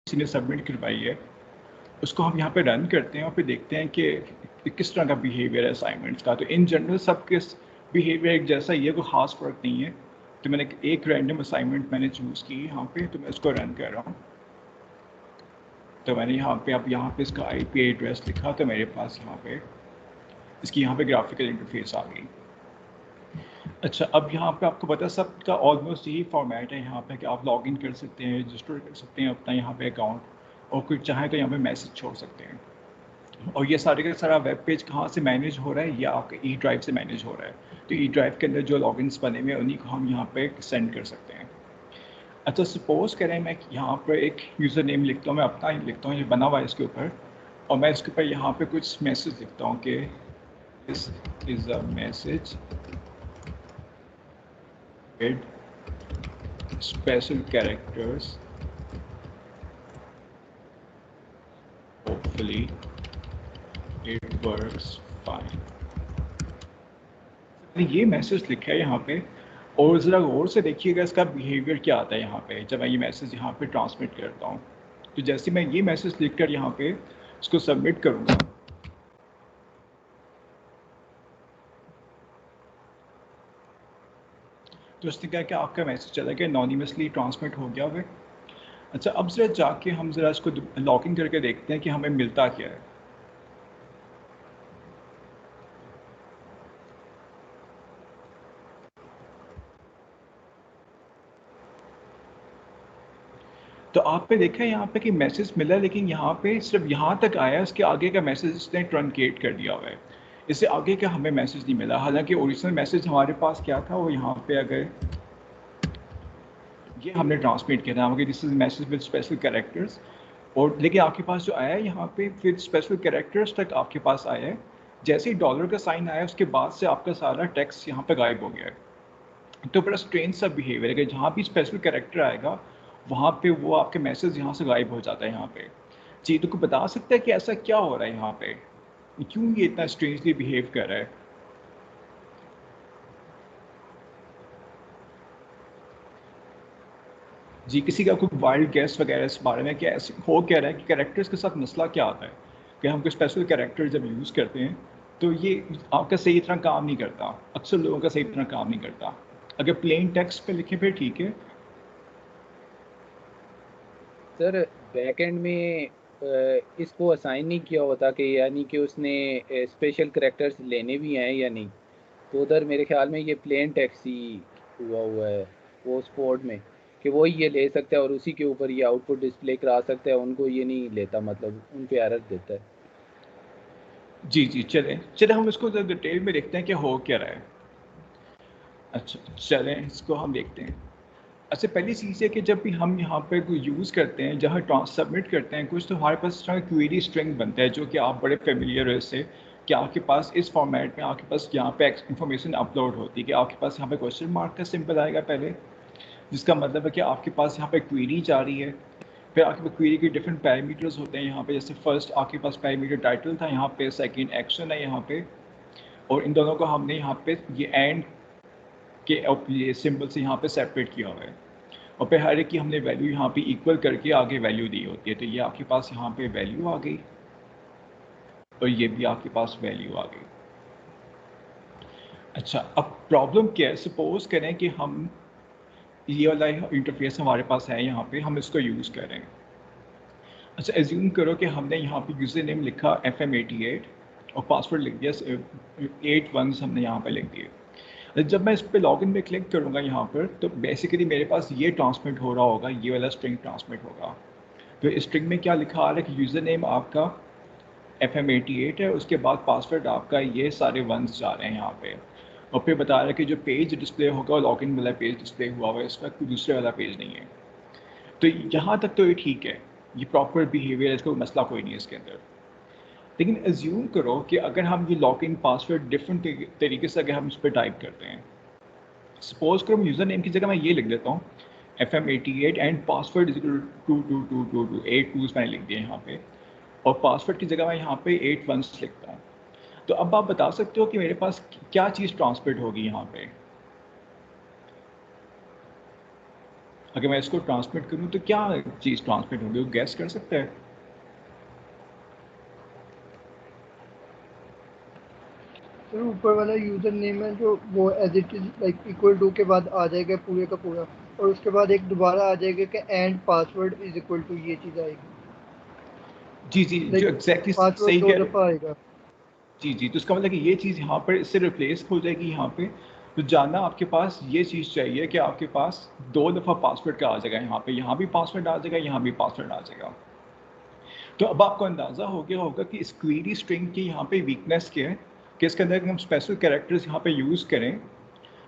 किसी ने सबमिट करवाई है, उसको हम यहाँ पे रन करते हैं और फिर देखते हैं कि किस तरह का बिहेवियर है असाइनमेंट्स का। तो इन जनरल सब के बिहेवियर एक जैसा ही है, कोई ख़ास फ़र्क नहीं है। तो मैंने एक रैंडम असाइनमेंट मैंने चूज़ की यहाँ पे, तो मैं इसको रन कर रहा हूँ। तो मैंने यहाँ पे अब यहाँ पे इसका आईपी एड्रेस लिखा, तो मेरे पास यहाँ पे इसकी यहाँ पे ग्राफिकल इंटरफेस आ गई। अच्छा, अब यहाँ पे आपको पता है सबका ऑलमोस्ट यही फॉर्मेट है यहाँ पे कि आप लॉगिन कर सकते हैं, रजिस्टर कर सकते हैं अपना यहाँ पे अकाउंट, और कुछ चाहें तो यहाँ पे मैसेज छोड़ सकते हैं। और ये सारे का सारा वेब पेज कहाँ से मैनेज हो रहा है, ये आपके ई ड्राइव से मैनेज हो रहा है। तो ई ड्राइव के अंदर जो लॉगिन्स बने हुए हैं उन्हीं को हम यहाँ पे सेंड कर सकते हैं। अच्छा, सपोज करें मैं यहाँ पर एक यूज़र नेम लिखता हूँ, मैं अपना ही लिखता हूँ, ये बना हुआ है इसके ऊपर, और मैं इसके ऊपर यहाँ पे कुछ मैसेज लिखता हूँ कि this is a message with special characters, hopefully it works fine. मैंने ये मैसेज लिखा है यहाँ पे, और ज़रा गौर से देखिएगा इसका बिहेवियर क्या आता है यहाँ पे जब मैं ये मैसेज यहाँ पे ट्रांसमिट करता हूँ। तो जैसे मैं ये मैसेज लिखकर यहाँ पे इसको सबमिट करूँगा, तो उसने कहा कि आपका मैसेज चला गया, एनोनिमसली ट्रांसमिट हो गया हुआ। अच्छा, अब ज़रा जाके हम ज़रा इसको लॉगिन करके देखते हैं कि हमें मिलता क्या है। तो आपने देखा है यहाँ पे कि मैसेज मिला, लेकिन यहाँ पे सिर्फ यहाँ तक आया, उसके आगे का मैसेज इसने ट्रंकेट कर दिया हुआ है। इससे आगे का हमें मैसेज नहीं मिला, हालांकि ओरिजिनल मैसेज हमारे पास क्या था वो यहाँ पे अगर ये हमने ट्रांसमिट किया था कि this is message with special characters, और लेकिन आपके पास जो आया है यहाँ पे विद स्पेशल कैरेक्टर्स तक आपके पास आया है। जैसे ही डॉलर का साइन आया उसके बाद से आपका सारा टेक्स्ट यहाँ पे गायब हो गया है। तो बड़ा स्ट्रेंज सा बिहेवियर है कि जहाँ भी स्पेशल कैरेक्टर आएगा वहाँ पे वो आपके मैसेज यहाँ से गायब हो जाता है यहाँ पे। जी, तो कोई बता सकता है कि ऐसा क्या हो रहा है यहाँ पे, क्यों ये इतना स्ट्रेंजली बिहेव कर रहा है? जी, किसी का कोई वाइल्ड गेस वगैरह इस बारे में, क्या ऐसे हो क्या रहा है कि कैरेक्टर्स के साथ मसला क्या आता है कि हम कोई स्पेशल कैरेक्टर जब यूज़ करते हैं तो ये आपका सही तरह काम नहीं करता, अक्सर लोगों का सही तरह काम नहीं करता। अगर प्लेन टेक्स्ट पे लिखें फिर ठीक है। सर बैकएंड में इसको असाइन नहीं किया होता कि यानी कि उसने स्पेशल करेक्टर्स लेने भी हैं या नहीं। तो उधर मेरे ख्याल में ये प्लेन टेक्स्ट ही हुआ है वो स्पोर्ट में, कि वो ये ले सकता है और उसी के ऊपर ये आउटपुट डिस्प्ले करा सकता है, उनको ये नहीं लेता, मतलब उन पे एरर देता है। जी जी, चलें चलें हम इसको डिटेल में देखते हैं कि हो क्या रहा है। अच्छा, चलें इसको हम देखते हैं। अच्छा, पहली चीज़ है कि जब भी हम यहाँ पे कोई यूज़ करते हैं, जहाँ सबमिट करते हैं कुछ, तो हमारे पास इस तरह क्वेरी स्ट्रिंग बनता है जो कि आप बड़े फेमिलियर हो इससे, कि आपके पास इस फॉर्मेट में आपके पास यहाँ पे इंफॉर्मेशन अपलोड होती है कि आपके पास यहाँ पे क्वेश्चन मार्क का सिंबल आएगा पहले, जिसका मतलब है कि आपके पास यहाँ पे क्वेरी जा रही है। फिर आपके पास क्वेरी के डिफरेंट पैरामीटर्स होते हैं यहाँ पे, जैसे फर्स्ट आपके पास पैरामीटर टाइटल था, यहाँ पे सेकंड एक्शन है यहाँ पे, और इन दोनों को हमने यहाँ पे ये एंड के ये सिंबल से यहाँ पे सेपरेट किया हुआ है, और फिर हर एक की हमने वैल्यू यहाँ पे इक्वल करके आगे वैल्यू दी होती है। तो ये आपके पास यहाँ पे वैल्यू आ गई, और ये भी आपके पास वैल्यू आ गई। अच्छा, अब प्रॉब्लम क्या है, सपोज करें कि हम ये वाला इंटरफेस हमारे पास है यहाँ पे, हम इसको यूज़ कर रहे हैं। अच्छा, एज्यूम करो कि हमने यहाँ पे यूज़र नेम लिखा FM88 और पासवर्ड लिख दिया 8 वंस हमने यहाँ पे लिख दिए। जब मैं इस पे लॉगिन में क्लिक करूँगा यहाँ पर, तो बेसिकली मेरे पास ये ट्रांसमिट हो रहा होगा, ये वाला स्ट्रिंग ट्रांसमिट होगा। तो इस स्ट्रिंग में क्या लिखा आ रहा है कि यूज़र नेम आपका FM88 है, उसके बाद पासवर्ड आपका, ये सारे वंस जा रहे हैं यहाँ पे, और फिर बता रहा है कि जो पेज डिस्प्ले होगा लॉगिन वाला पेज डिस्प्ले हुआ हुआ है, इसका कोई दूसरे वाला पेज नहीं है। तो यहाँ तक तो ये ठीक है, ये प्रॉपर बिहेवियर है, इसका कोई मसला कोई नहीं है इसके अंदर। लेकिन एज्यूम करो कि अगर हम ये लॉगिन पासवर्ड डिफरेंट तरीके से अगर हम इस पर टाइप करते हैं, सपोज करो यूज़र नेम की जगह मैं ये लिख देता हूँ FM88 and password is two two two two two 8 twos मैंने लिख दिए यहाँ पे, और पासवर्ड की जगह मैं यहाँ पे 8 वंस लिखता हूँ। तो अब आप बता सकते हो कि मेरे पास क्या चीज़ ट्रांसमिट होगी यहाँ पे? अगर मैं इसको ट्रांसमिट करूँ तो क्या चीज़ ट्रांसमिट होगी, वो गैस कर सकता है? सर ऊपर वाला यूजर नेम है जो वो as it is like equal to के बाद आ जाएगा पूरे का पूरा, और उसके बाद एक दोबारा आ जाएगा कि and password is equal to, ये चीज़ आएगी। जी जी, जो लाइक एग्जैक्टली पासवर्ड सही दो कह रहे। दफ़ा आएगा। जी जी, तो इसका मतलब कि ये चीज़ यहाँ पर इससे रिप्लेस हो जाएगी यहाँ पे। तो जानना आपके पास ये चीज़ चाहिए कि आपके पास 2 दफ़ा पासवर्ड का आ जाएगा यहाँ भी पासवर्ड आ जाएगा, यहाँ भी पासवर्ड आ जाएगा। तो अब आपको अंदाज़ा हो गया होगा कि इस क्वेरी स्ट्रिंग की यहाँ पे वीकनेस क्या है, कि इसके अंदर हम स्पेशल कैरेक्टर्स यहाँ पे यूज़ करें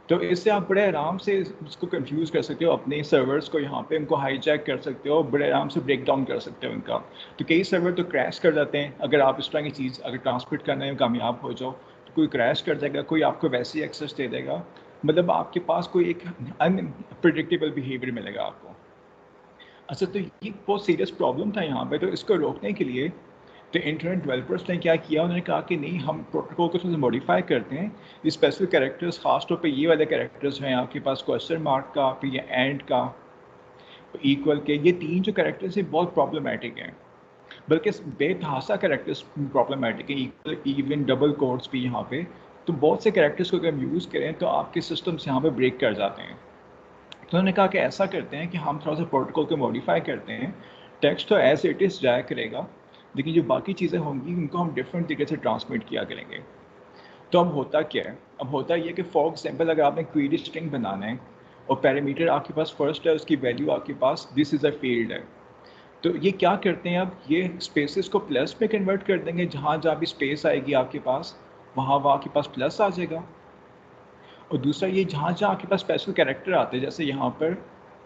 तो इससे आप बड़े आराम से इसको कंफ्यूज कर सकते हो, अपने सर्वर्स को यहाँ पे उनको हाईजैक कर सकते हो, बड़े आराम से ब्रेक डाउन कर सकते हो इनका। तो कई सर्वर तो क्रैश कर जाते हैं, अगर आप इस तरह की चीज़ अगर ट्रांसमिट करने में कामयाब हो जाओ तो कोई क्रैश कर जाएगा, कोई आपको वैसे ही एक्सेस दे देगा, मतलब आपके पास कोई एक अनप्रिडिक्टेबल बिहेवियर मिलेगा आपको। अच्छा, तो ये बहुत सीरियस प्रॉब्लम था यहाँ पे, तो इसको रोकने के लिए तो इंटरनेट डेवलपर्स ने क्या किया, उन्होंने कहा कि नहीं, हम प्रोटोकॉल को थोड़ा सा मॉडिफाई करते हैं। ये स्पेशल कैरेक्टर्स, खास तौर पे ये वाले कैरेक्टर्स हैं आपके पास, क्वेश्चन मार्क का, फिर ये एंड का, इक्वल के, ये 3 जो कैरेक्टर्स हैं बहुत प्रॉब्लमेटिक हैं, बल्कि बेतहासा कैरेक्टर्स प्रॉब्लमेटिक हैं, इक्वल, इवन, डबल कोट्स भी यहाँ पे। तो बहुत से कैरेक्टर्स को अगर हम यूज़ करें तो आपके सिस्टम्स यहाँ पे ब्रेक कर जाते हैं। तो उन्होंने कहा कि ऐसा करते हैं कि हम थोड़ा सा प्रोटोकॉल को मॉडिफाई करते हैं, टेक्स्ट तो एज इट इज़ जाया करेगा, लेकिन जो बाकी चीज़ें होंगी उनको हम डिफरेंट तरीके से ट्रांसमिट किया करेंगे। तो अब होता क्या है, अब होता ये है कि फॉर एग्जाम्पल अगर आपने क्वेरी स्ट्रिंग बनाना है और पैरामीटर आपके पास फर्स्ट है, उसकी वैल्यू आपके पास दिस इज़ अ फील्ड है, तो ये क्या करते हैं, अब ये स्पेसेस को प्लस में कन्वर्ट कर देंगे, जहाँ जहाँ भी स्पेस आएगी आपके पास वहाँ वहाँ आपके पास प्लस आ जाएगा। और दूसरा ये, जहाँ जहाँ आपके पास स्पेशल कैरेक्टर आते हैं, जैसे यहाँ पर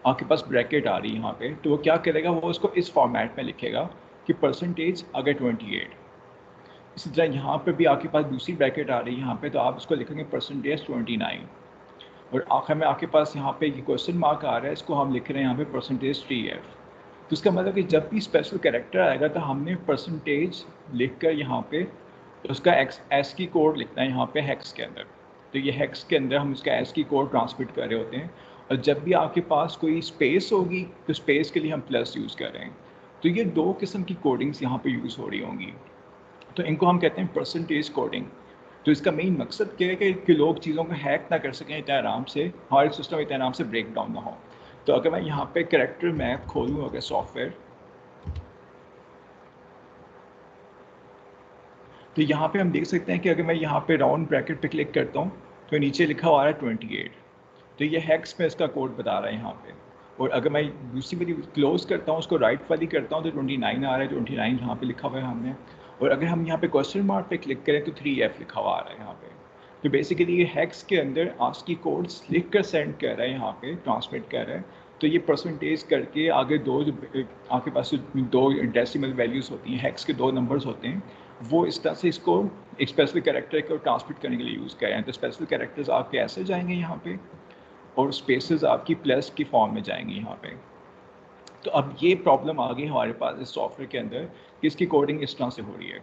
आपके पास ब्रैकेट आ रही है यहाँ पे, तो वो क्या करेगा, वो उसको इस फॉर्मेट में लिखेगा कि परसेंटेज अगर 28। इसी तरह यहाँ पर भी आपके पास दूसरी ब्रैकेट आ रही है यहाँ पे, तो आप उसको लिखेंगे परसेंटेज 29। और आखिर में आपके पास यहाँ पे ये क्वेश्चन मार्क आ रहा है, इसको हम लिख रहे हैं यहाँ पे परसेंटेज 3F। तो इसका मतलब कि जब भी स्पेशल कैरेक्टर आएगा तो हमने परसेंटेज लिख कर यहाँ पे उसका एस की कोड लिखना है यहाँ पे हेक्स के अंदर। तो ये हेक्स के अंदर हम उसका एस की कोड ट्रांसमिट कर रहे होते हैं, और जब भी आपके पास कोई स्पेस होगी तो स्पेस के लिए हम प्लस यूज़ कर रहे हैं। तो ये 2 किस्म की कोडिंग्स यहाँ पे यूज़ हो रही होंगी, तो इनको हम कहते हैं परसेंटेज कोडिंग। तो इसका मेन मकसद क्या है कि लोग चीज़ों को हैक ना कर सकें इतना आराम से, हमारे सिस्टम इतना आराम से ब्रेक डाउन ना हो। तो अगर मैं यहाँ पे कैरेक्टर मैप खोलूँ अगर सॉफ्टवेयर, तो यहाँ पे हम देख सकते हैं कि अगर मैं यहाँ पे राउंड ब्रैकेट पे क्लिक करता हूँ तो नीचे लिखा हुआ है 28। तो ये हैक्स में इसका कोड बता रहा है यहाँ पे। और अगर मैं दूसरी वाली क्लोज करता हूँ, उसको राइट वाली करता हूँ, तो 29 आ रहा है, 29 यहाँ पे लिखा हुआ है हमने। और अगर हम यहाँ पे क्वेश्चन मार्क पे क्लिक करें तो 3F लिखा हुआ आ रहा है यहाँ पे। तो बेसिकली ये हैक्स के अंदर आस्की कोड्स लिख कर सेंड कर रहा है, यहाँ पे ट्रांसमिट कर रहा है। तो ये परसेंटेज करके आगे दो जो आपके पास दो डेसिमल वैल्यूज़ होती हैं, हैक्स के 2 नंबर्स होते हैं, वो इस तरह से इसको एक स्पेशल कैरेक्टर को ट्रांसमिट करने के लिए यूज़ कर रहे हैं। तो स्पेशल कैरेक्टर्स आपके ऐसे जाएंगे यहाँ पे, और स्पेसेस आपकी प्लस की फॉर्म में जाएंगी यहाँ पे। तो अब ये प्रॉब्लम आ गई हमारे पास इस सॉफ्टवेयर के अंदर कि इसकी कोडिंग इस तरह से हो रही है।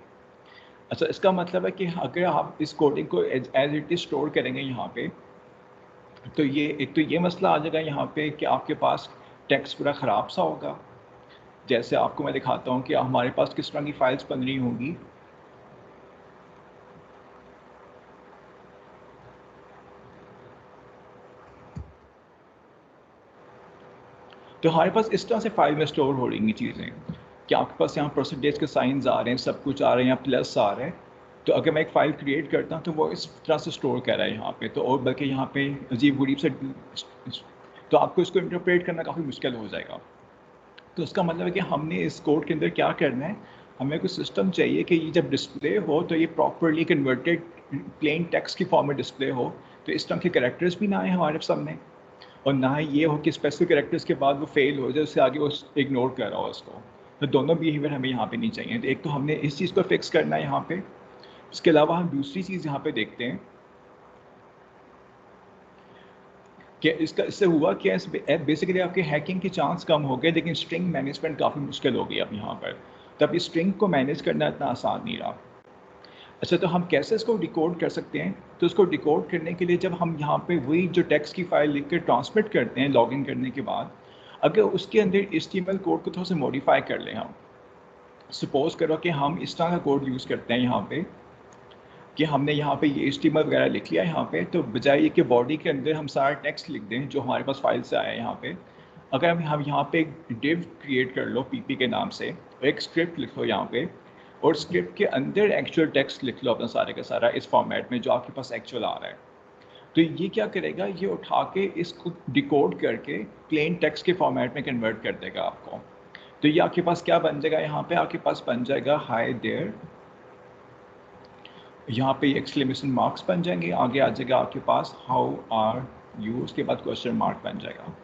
अच्छा, इसका मतलब है कि अगर आप इस कोडिंग को एज इट इज स्टोर करेंगे यहाँ पे, तो ये एक तो ये मसला आ जाएगा यहाँ पे कि आपके पास टेक्स्ट पूरा ख़राब सा होगा। जैसे आपको मैं दिखाता हूँ कि हमारे पास किस तरह की फाइल्स बन रही होंगी। तो हमारे पास इस तरह से फाइल में स्टोर हो रही चीज़ें कि आपके पास यहाँ परसेंटेज के साइंस आ रहे हैं, सब कुछ आ रहे हैं, यहाँ प्लस आ रहा है। तो अगर मैं एक फ़ाइल क्रिएट करता हूँ तो वो इस तरह से स्टोर कर रहा है यहाँ पे। तो और बल्कि यहाँ पे अजीब गरीब से, तो आपको इसको इंटरप्रेट करना काफ़ी मुश्किल हो जाएगा। तो उसका मतलब है कि हमने इस कोड के अंदर क्या करना है, हमें कुछ सिस्टम चाहिए कि ये जब डिस्प्ले हो तो ये प्रॉपरली कन्वर्टेड प्लेन टेक्स्ट की फॉर्म में डिस्प्ले हो, तो इस तरह के कैरेक्टर्स भी ना आए हमारे सामने, और ना ही ये हो कि स्पेसिफिक कैरेक्टर्स के बाद वो फेल हो जाए, उससे आगे वो इग्नोर कर रहा हो उसको। तो दोनों बिहेवियर हमें यहाँ पे नहीं चाहिए। तो एक तो हमने इस चीज़ को फिक्स करना है यहाँ पे। इसके अलावा हम दूसरी चीज़ यहाँ पे देखते हैं कि इससे हुआ क्या, बेसिकली आपके हैकिंग के चांस कम हो गए, लेकिन स्ट्रिंग मैनेजमेंट काफ़ी मुश्किल हो गई अब यहाँ पर। तब इस स्ट्रिंग को मैनेज करना इतना आसान नहीं रहा। अच्छा, तो हम कैसे इसको डिकोड कर सकते हैं? तो इसको डिकोड करने के लिए जब हम यहाँ पे वही जो टेक्स्ट की फ़ाइल लिख कर ट्रांसमिट करते हैं लॉगिन करने के बाद, अगर उसके अंदर HTML कोड को थोड़ा सा मॉडिफाई कर लें हम, सपोज करो कि हम इस तरह का कोड यूज़ करते हैं यहाँ पे कि हमने यहाँ पे ये HTML वगैरह लिख लिया यहाँ पे, तो बजाय ये कि बॉडी के अंदर हम सारा टेक्स्ट लिख दें जो हमारे पास फाइल से आया है यहाँ पे, अगर हम यहाँ पे एक डिव क्रिएट कर लो PP के नाम से और एक स्क्रिप्ट लिख लो यहाँ पे, और स्क्रिप्ट के अंदर एक्चुअल टेक्स्ट लिख लो अपना सारे का सारा इस फॉर्मेट में जो आपके पास एक्चुअल आ रहा है। तो ये क्या करेगा, ये उठा के इसको डिकोड करके प्लेन टेक्स्ट के फॉर्मेट में कन्वर्ट कर देगा आपको। तो ये आपके पास क्या बन जाएगा, यहाँ पे आपके पास बन जाएगा हाय देयर, यहाँ पे एक्सक्लेमेशन मार्क्स बन जाएंगे, आगे आ जाएगा आपके पास हाउ आर यू, उसके बाद क्वेश्चन मार्क बन जाएगा।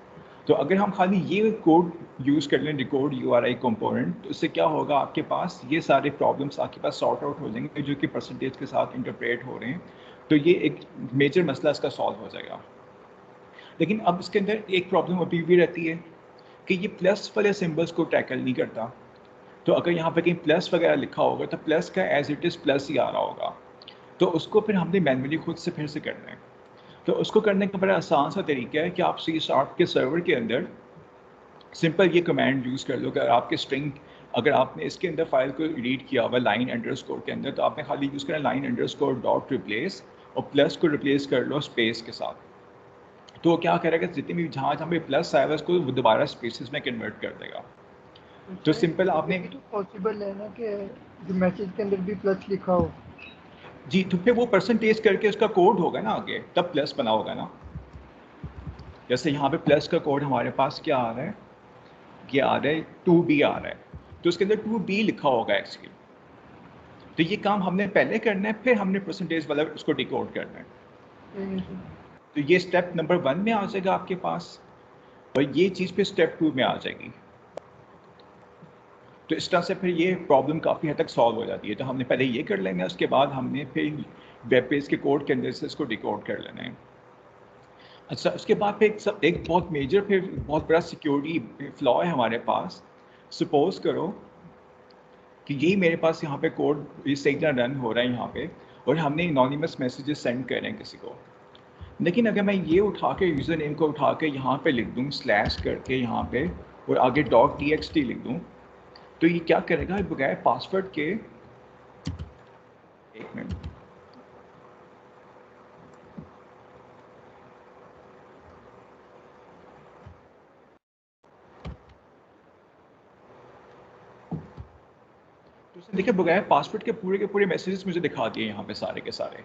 तो अगर हम खाली ये कोड यूज़ कर लें डिकोड URI कंपोनेंट, तो उससे क्या होगा, आपके पास ये सारे प्रॉब्लम्स आपके पास सॉर्ट आउट हो जाएंगे जो कि परसेंटेज के साथ इंटरप्रेट हो रहे हैं। तो ये एक मेजर मसला इसका सॉल्व हो जाएगा। लेकिन अब इसके अंदर एक प्रॉब्लम अभी भी रहती है कि ये प्लस वाले सिम्बल्स को टैकल नहीं करता। तो अगर यहाँ पे कहीं प्लस वगैरह लिखा होगा तो प्लस का एज इट इज़ प्लस ही आ रहा होगा, तो उसको फिर हमने मैनुअली खुद से फिर से करना है। तो उसको करने का बड़ा आसान सा तरीका है कि आप C# के सर्वर के अंदर सिंपल ये कमांड यूज़ कर लो कि आपके स्ट्रिंग, अगर आपने इसके अंदर फाइल को रीड किया हुआ लाइन अंडरस्कोर के अंदर, तो आपने खाली यूज़ करना लाइन अंडरस्कोर डॉट रिप्लेस और प्लस को रिप्लेस कर लो स्पेस के साथ। तो वो क्या करेगा, जितने भी जहाँ जहाँ पे प्लस आएगा उसको वो दोबारा स्पेसेस में कन्वर्ट कर देगा। तो सिंपल आपने तो पॉसिबल है ना कि जो मैसेज के अंदर भी प्लस लिखा हो। जी, तो फिर वो परसेंटेज करके उसका कोड होगा ना आगे, तब प्लस बना होगा ना। जैसे यहाँ पे प्लस का कोड हमारे पास क्या आ रहा है, ये आ रहा है 2B आ रहा है, तो उसके अंदर 2B लिखा होगा एक्चुअली। तो ये काम हमने पहले करना है, फिर हमने परसेंटेज वाला उसको डिकोड करना है। तो ये स्टेप नंबर 1 में आ जाएगा आपके पास, और ये चीज़ फिर स्टेप 2 में आ जाएगी। तो इस तरह से फिर ये प्रॉब्लम काफ़ी हद तक सॉल्व हो जाती है। तो हमने पहले ये कर लेना है, उसके बाद हमने फिर वेब पेज के कोड के अंदर से इसको डिकोड कर लेना है। अच्छा, उसके बाद फिर एक बहुत मेजर, फिर बहुत बड़ा सिक्योरिटी फ्लॉ है हमारे पास। सपोज करो कि यही मेरे पास यहाँ पे कोड इस सही तरह रन हो रहा है यहाँ पे, और हमने एनोनिमस मैसेजेस सेंड कर रहे हैं किसी को। लेकिन अगर मैं ये उठा के यूज़र नेम को उठा के यहाँ पे लिख दूँ स्लैश करके यहाँ पे, और आगे .txt लिख दूँ, तो ये क्या करेगा, बगैर पासवर्ड के, एक मिनट, तो उसने देखिए बगैर पासवर्ड के पूरे मैसेजेस मुझे दिखा दिए यहाँ पे सारे के सारे।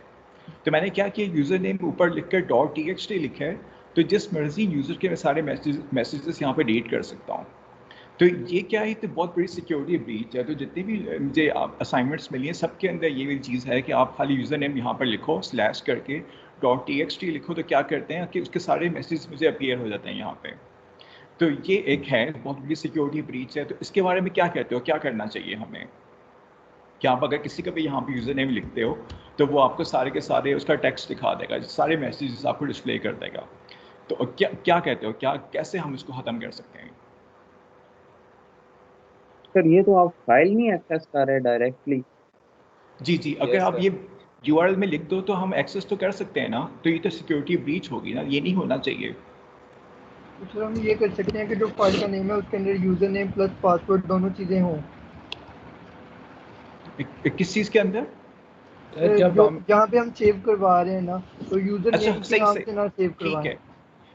तो मैंने क्या किया, यूज़र नेम ऊपर लिखकर .txt लिखा है, तो जिस मर्जी यूज़र के मैं सारे मैसेजेस यहाँ पे रीड कर सकता हूँ। तो ये क्या है, तो बहुत बड़ी सिक्योरिटी ब्रीच है। तो जितनी भी मुझे असाइनमेंट्स मिली हैं सबके अंदर ये भी चीज़ है कि आप खाली यूज़र नेम यहाँ पर लिखो स्लैश करके .txt लिखो, तो क्या करते हैं कि उसके सारे मैसेज मुझे अपीयर हो जाते हैं यहाँ पे। तो ये एक है बहुत बड़ी सिक्योरिटी ब्रीच है। तो इसके बारे में क्या कहते हो, क्या करना चाहिए हमें? कि आप अगर किसी का भी यहाँ पे यूज़र नेम लिखते हो तो वो आपको सारे के सारे उसका टेक्स्ट दिखा देगा, सारे मैसेजेस आपको डिस्प्ले कर देगा। तो क्या कहते हो, क्या कैसे हम इसको ख़त्म कर सकते हैं? सर ये तो आप फाइल नहीं एक्सेस कर रहे डायरेक्टली। जी, अगर आप ये URL में लिख दो तो हम एक्सेस तो कर सकते हैं ना, तो ये तो सिक्योरिटी ब्रीच होगी ना, ये नहीं होना चाहिए। तो हम ये कर सकते हैं कि जो फाइल का नेम है उसके अंदर यूजर नेम प्लस पासवर्ड दोनों चीजें हों। किस चीज़ के अंदर? जहाँ पे हम सेव करवा रहे हैं ना, तो यूजर अच्छा, नेम के नाम से ना सेव करवाएं। ठीक है,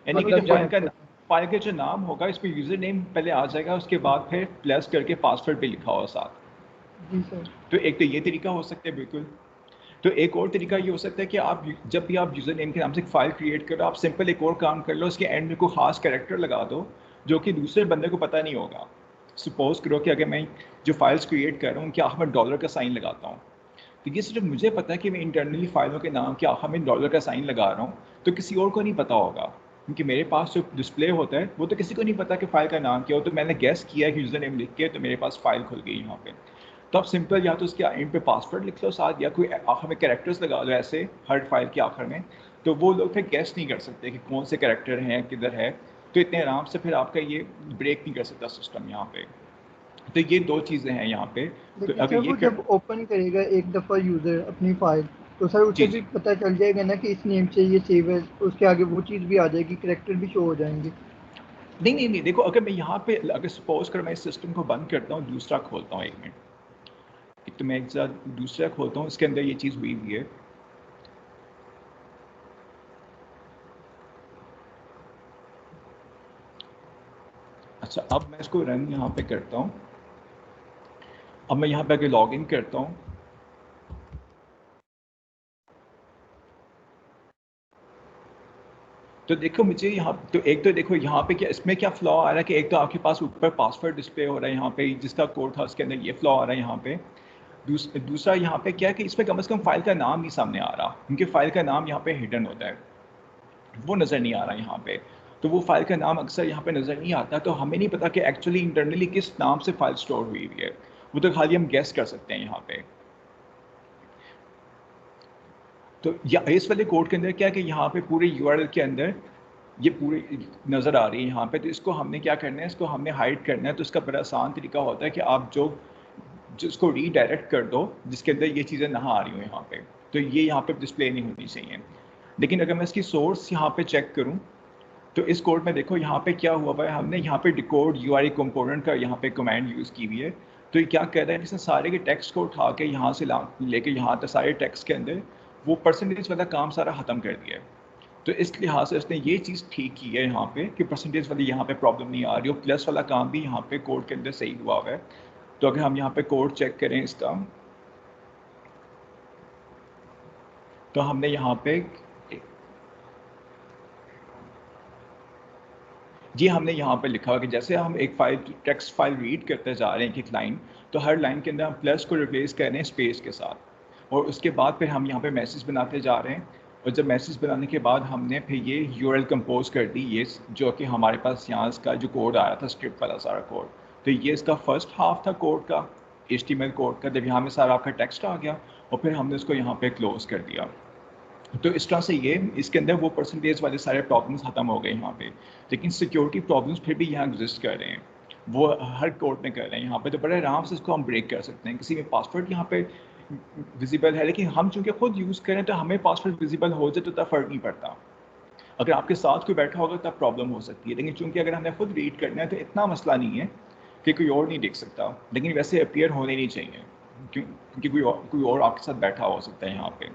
यानी कि जो फाइल का जो नाम होगा इस पे यूज़र नेम पहले आ जाएगा, उसके बाद फिर प्लस करके पासवर्ड भी लिखा होगा साथ। जी सर। तो एक तो ये तरीका हो सकता है बिल्कुल। तो एक और तरीका ये हो सकता है कि आप जब भी आप यूज़र नेम के नाम से फाइल क्रिएट करो, आप सिंपल एक और काम कर लो, उसके एंड में कोई खास कैरेक्टर लगा दो जो कि दूसरे बंदे को पता नहीं होगा। सपोज करो कि अगर मैं जो फाइल्स क्रिएट कर रहा हूँ क्या मैं डॉलर का साइन लगाता हूँ, तो ये सिर्फ मुझे पता है कि मैं इंटरनली फाइलों के नाम क्या मैं डॉलर का साइन लगा रहा हूँ, तो किसी और को नहीं पता होगा, क्योंकि मेरे पास जो डिस्प्ले होता है वो तो किसी को नहीं पता कि फ़ाइल का नाम क्या हो। तो मैंने गेस किया कि यूज़र नेम लिख के, तो मेरे पास फ़ाइल खुल गई यहाँ पे। तो आप सिंपल या तो उसके एंड पे पासवर्ड लिख लो साथ, या कोई आखिर में कैरेक्टर्स लगा दो ऐसे हर फाइल के आखिर में, तो वो लोग फिर गेस नहीं कर सकते कि कौन से कैरेक्टर हैं किधर है। तो इतने आराम से फिर आपका ये ब्रेक नहीं कर सकता सिस्टम यहाँ पे। तो ये दो चीज़ें हैं यहाँ पे। तो अगर ये जब ओपन करेगा एक दफ़ा यूज़र अपनी फाइल, तो सर उसे भी पता चल जाएगा ना कि इस नेम से ये सेव है, उसके आगे वो चीज़ भी आ जाएगी, कैरेक्टर भी शो हो जाएंगे। नहीं, देखो अगर मैं यहाँ पे अगर सपोज कर मैं इस सिस्टम को बंद करता हूँ, दूसरा खोलता हूँ, 1 मिनट, एक तो मैं एक साथ दूसरा खोलता हूँ, इसके अंदर ये चीज़ हुई है। अच्छा, अब मैं इसको रन यहाँ पे करता हूँ। अब मैं यहाँ पे आके लॉग इन करता हूँ। तो देखो मुझे यहाँ तो एक तो देखो यहाँ पे क्या इसमें क्या फ्लॉ आ रहा है कि एक तो आपके पास ऊपर पासवर्ड डिस्प्ले हो रहा है यहाँ पे, जिसका कोड था उसके अंदर ये फ्लॉ आ रहा है यहाँ पे। दूसरा यहाँ पे क्या है कि इसमें कम से कम फाइल का नाम नहीं सामने आ रहा, क्योंकि फाइल का नाम यहाँ पे हिडन होता है, वो नज़र नहीं आ रहा यहाँ पे। तो वो फाइल का नाम अक्सर यहाँ पे नज़र नहीं आता, तो हमें नहीं पता कि एक्चुअली इंटरनली किस नाम से फाइल स्टोर हुई हुई है, वो तो खाली हम गेस कर सकते हैं यहाँ पे। तो या इस वाले कोड के अंदर क्या है कि यहाँ पे पूरे यूआरएल के अंदर ये पूरी नज़र आ रही है यहाँ पे। तो इसको हमने क्या करना है, इसको हमने हाइड करना है। तो इसका बड़ा आसान तरीका होता है कि आप जिसको रीडायरेक्ट कर दो, जिसके अंदर ये चीज़ें ना आ रही हो यहाँ पे, तो ये यहाँ पे डिस्प्ले नहीं होनी चाहिए। लेकिन अगर मैं इसकी सोर्स यहाँ पे चेक करूँ, तो इस कोड में देखो यहाँ पे क्या हुआ है, हमने यहाँ पे डिकोड यूआरएल कंपोनेंट का यहाँ पे कमांड यूज़ की हुई है। तो ये क्या कह रहा है, इसने सारे के टेक्स्ट को उठा के यहाँ से लेके यहाँ तक सारे टेक्स्ट के अंदर वो परसेंटेज वाला काम सारा ख़त्म कर दिया है। तो इस लिहाज से इसने ये चीज़ ठीक की है यहाँ पे कि परसेंटेज वाली यहाँ पे प्रॉब्लम नहीं आ रही और प्लस वाला काम भी यहाँ पे कोड के अंदर सही हुआ है। तो अगर हम यहाँ पे कोड चेक करें इसका, तो हमने यहाँ पे ये हमने यहाँ पे लिखा कि जैसे हम एक फाइल टेक्स्ट फाइल रीड करते जा रहे हैं एक लाइन, तो हर लाइन के अंदर हम प्लस को रिप्लेस कर रहे हैं स्पेस के साथ, और उसके बाद फिर हम यहाँ पे मैसेज बनाते जा रहे हैं। और जब मैसेज बनाने के बाद हमने फिर ये यूआरएल कंपोज कर दी, ये जो कि हमारे पास यहाँ इसका जो कोड आया था स्क्रिप्ट वाला सारा कोड, तो ये इसका फर्स्ट हाफ था कोड का, HTML कोड का। जब यहाँ में सारा आपका टेक्स्ट आ गया और फिर हमने उसको यहाँ पे क्लोज कर दिया। तो इस तरह से ये इसके अंदर वो परसेंटेज वाले सारे प्रॉब्लम्स ख़त्म हो गए यहाँ पे। लेकिन सिक्योरिटी प्रॉब्लम्स फिर भी यहाँ एग्जिस्ट कर रहे हैं, वो हर कोड में कर रहे हैं यहाँ पे। तो बड़े आराम से इसको हम ब्रेक कर सकते हैं। किसी में पासवर्ड यहाँ पे विजिबल है, लेकिन हम चूँकि खुद यूज़ करें तो हमें पासवर्ड विजिबल हो जाए तो इतना फ़र्क नहीं पड़ता। अगर आपके साथ कोई बैठा होगा तब प्रॉब्लम हो सकती है, लेकिन चूँकि अगर हमने खुद रीड करना है तो इतना मसला नहीं है कि कोई और नहीं देख सकता। लेकिन वैसे अपीयर होने नहीं चाहिए, क्योंकि कोई और आपके साथ बैठा हो सकता है यहाँ पे।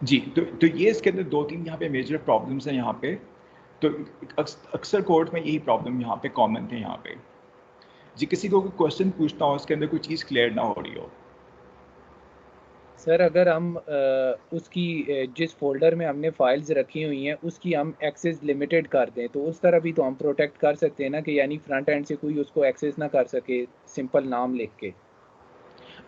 जी, तो ये इसके अंदर 2-3 यहाँ पे मेजर प्रॉब्लम्स हैं यहाँ पे। तो अक्सर कोर्ट में यही प्रॉब्लम यहाँ पे कॉमन थे यहाँ पे। जी, किसी को कोई क्वेश्चन पूछना हो, उसके अंदर कोई चीज़ क्लियर ना हो रही हो। सर अगर हम उसकी जिस फोल्डर में हमने फाइल्स रखी हुई हैं उसकी हम एक्सेस लिमिटेड कर दें, तो उस तरह भी तो हम प्रोटेक्ट कर सकते हैं ना, कि यानी फ्रंट एंड से कोई उसको एक्सेस ना कर सके सिंपल नाम लिख के।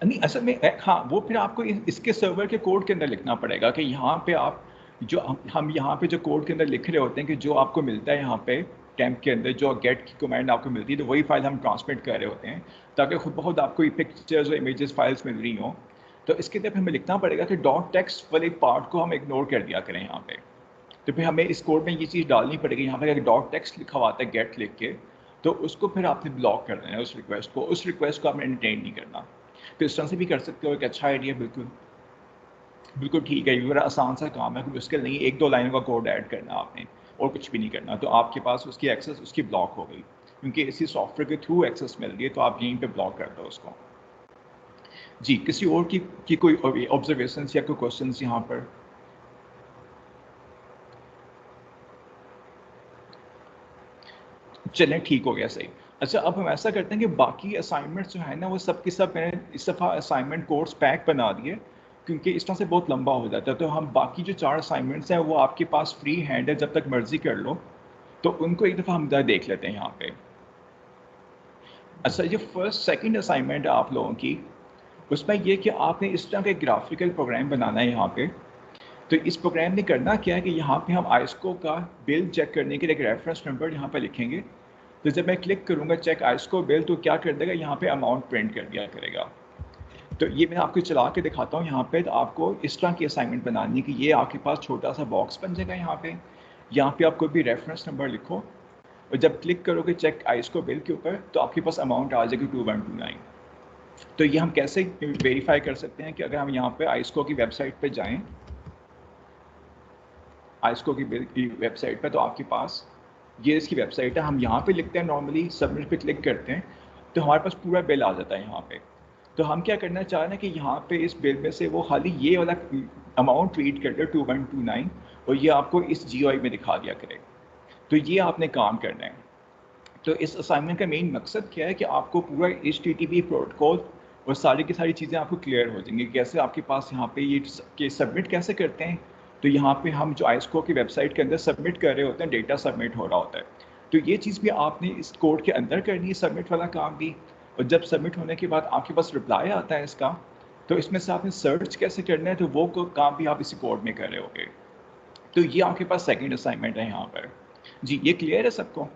नहीं, असल में हाँ, वो फिर आपको इसके सर्वर के कोड के अंदर लिखना पड़ेगा कि यहाँ पे आप जो हम यहाँ पे जो कोड के अंदर लिख रहे होते हैं कि जो आपको मिलता है यहाँ पे टेम्प के अंदर, जो गेट की कमांड आपको मिलती है, तो वही फाइल हम ट्रांसमिट कर रहे होते हैं, ताकि खुद ब खुद आपको पिक्चर्स और इमेजेस फाइल्स मिल रही हों। तो इसके अंदर हमें लिखना पड़ेगा कि डॉट टेक्स्ट वाले पार्ट को हम इग्नोर कर दिया करें यहाँ पे। तो फिर हमें इस कोड में ये चीज़ डालनी पड़ेगी यहाँ पे, अगर डॉट टेक्स्ट लिखा हुआ आता है गेट लिख के, तो उसको फिर आपने ब्लॉक कर देना है उस रिक्वेस्ट को आपने एंटरटेन नहीं करना। तो इस तरह से भी कर सकते हो, एक अच्छा आइडिया, बिल्कुल बिल्कुल ठीक है। ये बड़ा आसान सा काम है, कोई मुश्किल नहीं, 1-2 लाइनों का कोड ऐड करना आपने और कुछ भी नहीं करना। तो आपके पास उसकी एक्सेस उसकी ब्लॉक हो गई, क्योंकि इसी सॉफ्टवेयर के थ्रू एक्सेस मिल रही है, तो आप यहीं पे ब्लॉक कर दो उसको। जी, किसी और की कोई ऑब्जर्वेशन या कोई क्वेश्चन यहाँ पर? चलें, ठीक हो गया, सही। अच्छा, अब हम ऐसा करते हैं कि बाकी असाइनमेंट्स जो है ना, वो सब की सब मैंने इस दफ़ा असाइनमेंट कोर्स पैक बना दिए, क्योंकि इस तरह से बहुत लंबा हो जाता है। तो हम बाकी जो 4 असाइनमेंट्स हैं वो आपके पास फ्री हैंड है, जब तक मर्जी कर लो, तो उनको एक दफ़ा हम देख लेते हैं यहाँ पे। अच्छा, ये फर्स्ट सेकंड असाइनमेंट है आप लोगों की, उसमें ये कि आपने इस तरह का एक ग्राफिकल प्रोग्राम बनाना है यहाँ पे। तो इस प्रोग्राम ने करना क्या है कि यहाँ पे हम आइस्को का बिल चेक करने के लिए एक रेफरेंस नंबर यहाँ पे लिखेंगे। तो जब मैं क्लिक करूँगा चेक आइस्को बिल, तो क्या कर देगा, यहाँ पे अमाउंट प्रिंट कर दिया करेगा। तो ये मैं आपको चला के दिखाता हूँ यहाँ पे। तो आपको इस तरह की असाइनमेंट बनानी है कि ये आपके पास छोटा सा बॉक्स बन जाएगा यहाँ पे आप कोई भी रेफरेंस नंबर लिखो, और जब क्लिक करोगे चेक आइस्को बिल के ऊपर, तो आपके पास अमाउंट आ जाएगी 2129। तो ये हम कैसे वेरीफाई कर सकते हैं कि अगर हम यहाँ पे आइस्को की वेबसाइट पे जाएं, आइस्को की वेबसाइट पे, तो आपके पास ये इसकी वेबसाइट है, हम यहाँ पे लिखते हैं नॉर्मली, सबमिट पे क्लिक करते हैं तो हमारे पास पूरा बिल आ जाता है यहाँ पे। तो हम क्या करना चाह रहे हैं कि यहाँ पे इस बिल में से वो खाली ये वाला अमाउंट रीड कर दे 2129 और ये आपको इस GUI में दिखा दिया करे। तो ये आपने काम करना है। तो इस असाइनमेंट का मेन मकसद क्या है कि आपको पूरा HTTP प्रोटोकॉल और सारी की सारी चीज़ें आपको क्लियर हो जाएंगी। कैसे आपके पास यहाँ पे ये कि सबमिट कैसे करते हैं, तो यहाँ पे हम जो आईस्को की वेबसाइट के अंदर सबमिट कर रहे होते हैं, डेटा सबमिट हो रहा होता है, तो ये चीज़ भी आपने इस कोड के अंदर करनी है, सबमिट वाला काम भी। और जब सबमिट होने के बाद आपके पास रिप्लाई आता है इसका, तो इसमें से आपने सर्च कैसे करना है, तो वो काम भी आप इसी कोड में कर रहे होगे। तो ये आपके पास सेकेंड असाइनमेंट है यहाँ पर। जी, ये क्लियर है सबको?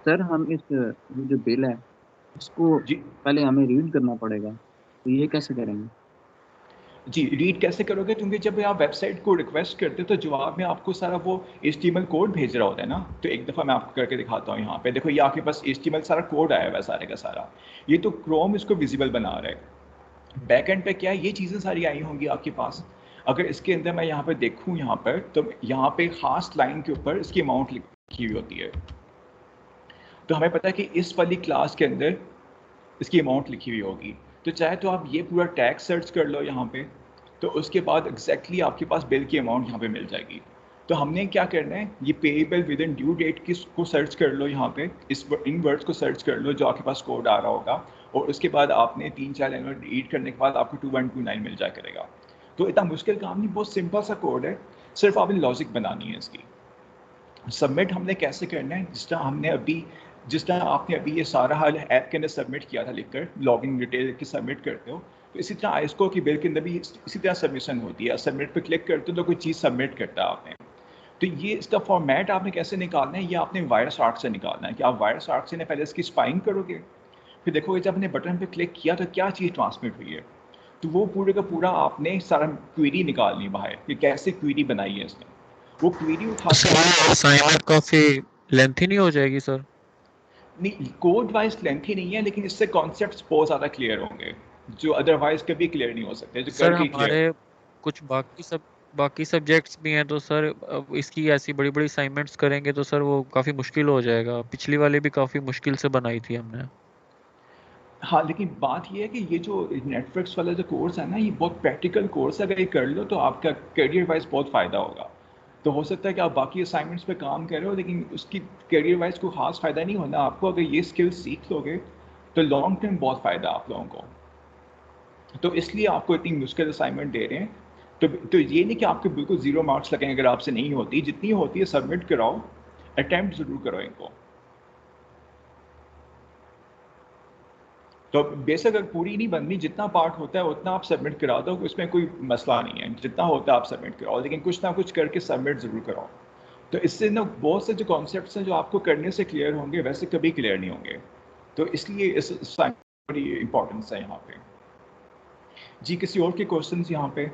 सर हम इस ये जो बिल है इसको जी पहले हमें रीड करना पड़ेगा, तो ये कैसे करेंगे? जी, रीड कैसे करोगे? क्योंकि जब आप वेबसाइट को रिक्वेस्ट करते हो तो जवाब में आपको सारा वो HTML कोड भेज रहा होता है ना। तो एक दफ़ा मैं आपको करके दिखाता हूँ। यहाँ पे देखो, ये आपके पास HTML सारा कोड आया हुआ है सारे का सारा। ये तो क्रोम इसको विजिबल बना रहा है। बैक एंड पे क्या है, ये चीज़ें सारी आई होंगी आपके पास। अगर इसके अंदर मैं यहाँ पर देखूँ यहाँ पर, तो यहाँ पे खास लाइन के ऊपर इसकी अमाउंट लिखी हुई होती है। तो हमें पता है कि इस वाली क्लास के अंदर इसकी अमाउंट लिखी हुई होगी। तो चाहे तो आप ये पूरा टैग सर्च कर लो यहाँ पे, तो उसके बाद एग्जैक्टली आपके पास बिल की अमाउंट यहाँ पे मिल जाएगी। तो हमने क्या करना है, ये payable within due date को सर्च कर लो यहाँ पे, इन वर्ड्स को सर्च कर लो जो आपके पास कोड आ रहा होगा, और उसके बाद आपने 3-4 लाइन रीड करने के बाद आपको 2129 मिल जाया करेगा। तो इतना मुश्किल काम नहीं, बहुत सिंपल सा कोड है, सिर्फ आपने लॉजिक बनानी है इसकी। सबमिट हमने कैसे करना है, जिस तरह आपने अभी ये सारा हाल ऐप के अंदर सबमिट किया था लिखकर, लॉगिन डिटेल की सबमिट करते हो, तो इसी तरह आईस्को की बिल के अंदर भी इसी तरह सबमिशन होती है। सबमिट पे क्लिक करते हो तो कोई चीज़ सबमिट करता है आपने। तो ये इसका फॉर्मेट आपने कैसे निकालना है, ये आपने वायरस आर्क से निकालना है कि आप वायरस आर्क से पहले इसकी स्पाइंग करोगे, फिर देखोगे जब आपने बटन पे क्लिक किया तो क्या चीज़ ट्रांसमिट हुई है, तो वो पूरे का पूरा आपने सारा क्वेरी निकालनी बाहर कि कैसे क्वेरी बनाई है इसने। वो क्वेरी उठा के सर असाइनमेंट काफी लेंथी नहीं हो जाएगी सर? नहीं, कोड वाइज लेंथी नहीं है, लेकिन इससे कॉन्सेप्ट्स बहुत ज़्यादा क्लियर होंगे जो अदरवाइज कभी क्लियर नहीं हो सकते, जो सर करके क्लियर। हमारे कुछ बाकी सब्जेक्ट्स भी हैं, तो सर अब इसकी ऐसी बड़ी बड़ी असाइनमेंट्स करेंगे तो सर वो काफ़ी मुश्किल हो जाएगा। पिछली वाली भी काफ़ी मुश्किल से बनाई थी हमने। हाँ, लेकिन बात ये है कि ये जो नेटफ्लिक्स वाला जो कोर्स है ना, ये बहुत प्रैक्टिकल कोर्स है। अगर ये कर लो तो आपका करियर वाइज बहुत फ़ायदा होगा। तो हो सकता है कि आप बाकी असाइनमेंट्स पे काम कर रहे हो, लेकिन उसकी करियर वाइज कोई खास फ़ायदा नहीं होना आपको। अगर ये स्किल सीख लोगे तो लॉन्ग टर्म बहुत फ़ायदा आप लोगों को। तो इसलिए आपको इतनी मुश्किल असाइनमेंट दे रहे हैं। तो ये नहीं कि आपके बिल्कुल 0 मार्क्स लगेंगे अगर आपसे नहीं होती, जितनी होती है सबमिट कराओ, अटैम्प्ट ज़रूर करो इनको। तो बेशक अगर पूरी नहीं बननी, जितना पार्ट होता है उतना आप सबमिट करा दो, इसमें कोई मसला नहीं है। जितना होता है आप सबमिट कराओ, लेकिन कुछ ना कुछ करके सबमिट ज़रूर कराओ। तो इससे ना बहुत से जो कॉन्सेप्ट्स हैं जो आपको करने से क्लियर होंगे, वैसे कभी क्लियर नहीं होंगे। तो इसलिए इस बड़ी इंपॉर्टेंस है यहाँ पे। जी, किसी और के क्वेश्चंस यहाँ पे?